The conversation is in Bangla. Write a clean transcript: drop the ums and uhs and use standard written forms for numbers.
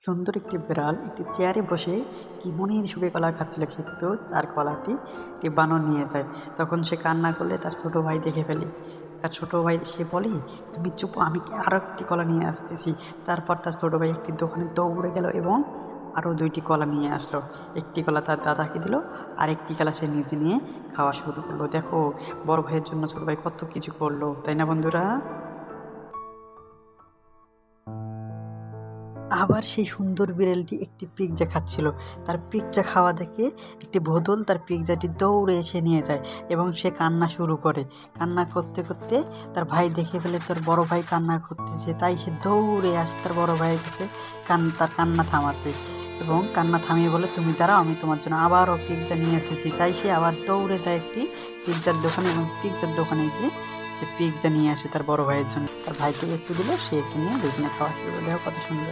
সুন্দর একটি বিড়াল একটি চেয়ারে বসে কি মনের সুখে কলা খাচ্ছিল, কিন্তু তার কলাটি একটি বানর নিয়ে যায়। তখন সে কান্না করলে তার ছোট ভাই দেখে ফেলে। তার ছোট ভাই সে বলে, তুমি চুপ, আমি আরও একটি কলা নিয়ে আসতেছি। তারপর তার ছোট ভাই একটি দোকানে দৌড়ে গেল এবং আরও দুইটি কলা নিয়ে আসলো। একটি কলা তার দাদাকে দিল, আর একটি কলা সে নিজে নিয়ে খাওয়া শুরু করলো। দেখো, বড় ভাইয়ের জন্য ছোট ভাই কত কিছু করলো, তাই না বন্ধুরা? আবার সেই সুন্দর বিড়ালটি একটি পিৎজা খাচ্ছিল। তার পিৎজা খাওয়া দেখে একটি ভোদল তার পিৎজাটি দৌড়ে এসে নিয়ে যায় এবং সে কান্না শুরু করে। কান্না করতে করতে তার ভাই দেখে ফেলে, তার বড় ভাই কান্না করতেছে, তাই সে দৌড়ে আসে তার বড় ভাইয়ের কাছে তার কান্না থামাতে, এবং কান্না থামিয়ে বলে, তুমি দাঁড়াও, আমি তোমার জন্য আবারও পিৎজা নিয়ে এসেছি। তাই সে আবার দৌড়ে যায় একটি পিৎজার দোকানে এবং পিৎজার দোকানে গিয়ে সে পিৎজা নিয়ে আসে তার বড় ভাইয়ের জন্য। তার ভাইকে একটু দিল, সে একটু নিয়ে দুজনে খাওয়া শুরু করে। দেখো কত সুন্দর।